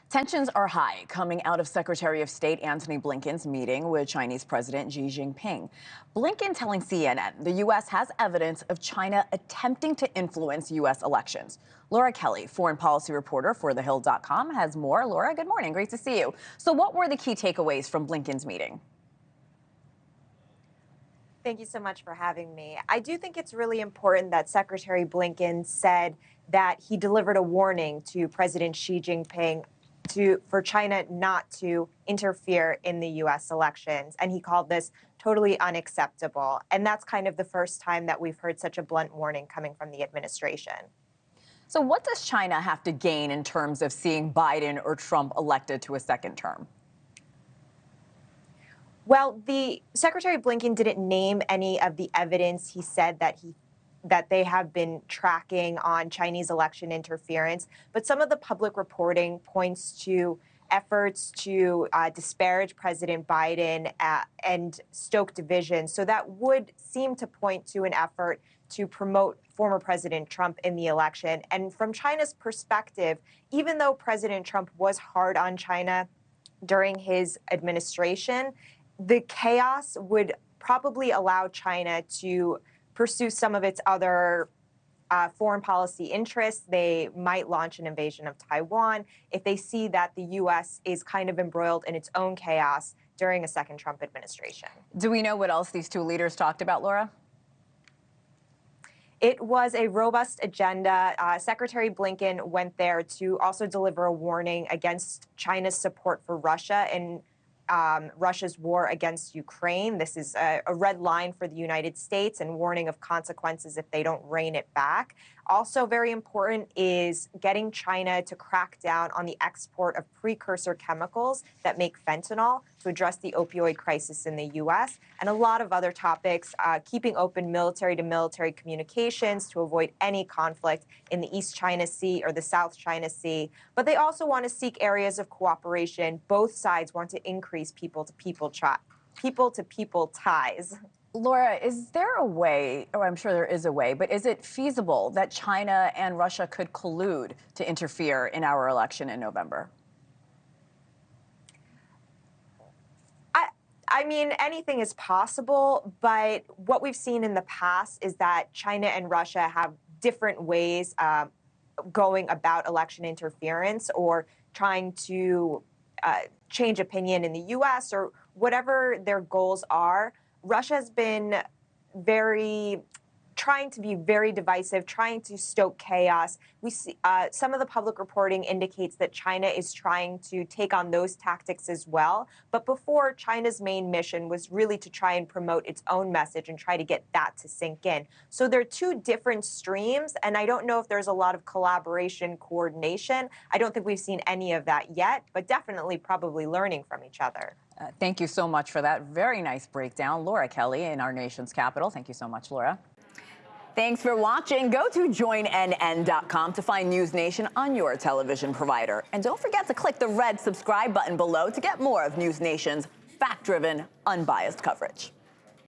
Tensions are high coming out of Secretary of State Antony Blinken's meeting with Chinese President Xi Jinping. Blinken telling CNN the U.S. has evidence of China attempting to influence U.S. elections. Laura Kelly, foreign policy reporter for TheHill.com, has more. Laura, good morning. Great to see you. So what were the key takeaways from Blinken's meeting? Thank you so much for having me. I do think it's really important that Secretary Blinken said that he delivered a warning to President Xi Jinping for China not to interfere in the U.S. elections. And he called this totally unacceptable. And that's kind of the first time that we've heard such a blunt warning coming from the administration. So what does China have to gain in terms of seeing Biden or Trump elected to a second term? Well, the Secretary Blinken didn't name any of the evidence he said that they have been tracking on Chinese election interference, but some of the public reporting points to efforts to disparage President Biden and stoke division. So that would seem to point to an effort to promote former President Trump in the election. And from China's perspective, even though President Trump was hard on China during his administration, the chaos would probably allow China to pursue some of its other foreign policy interests. They might launch an invasion of Taiwan if they see that the U.S. is kind of embroiled in its own chaos during a second Trump administration. Do we know what else these two leaders talked about, Laura? It was a robust agenda. Secretary Blinken went there to also deliver a warning against China's support for Russia and Russia's war against Ukraine. This is a red line for the United States and warning of consequences if they don't rein it back. Also very important is getting China to crack down on the export of precursor chemicals that make fentanyl to address the opioid crisis in the U.S. and a lot of other topics, keeping open military-to-military communications to avoid any conflict in the East China Sea or the South China Sea. But they also want to seek areas of cooperation. Both sides want to increase people-to-people ties. Laura, is there a way, or I'm sure there is a way, but is it feasible that China and Russia could collude to interfere in our election in November? I mean, anything is possible, but what we've seen in the past is that China and Russia have different ways going about election interference or trying to change opinion in the U.S. or whatever their goals are. Russia has been trying to be very divisive, trying to stoke chaos. We see some of the public reporting indicates that China is trying to take on those tactics as well. But before, China's main mission was really to try and promote its own message and try to get that to sink in. So they're two different streams, and I don't know if there's a lot of collaboration, coordination. I don't think we've seen any of that yet, but definitely probably learning from each other. Thank you so much for that very nice breakdown. Laura Kelly in our nation's capital. Thank you so much, Laura. Thanks for watching. Go to joinnn.com to find NewsNation on your television provider. And don't forget to click the red subscribe button below to get more of NewsNation's fact-driven, unbiased coverage.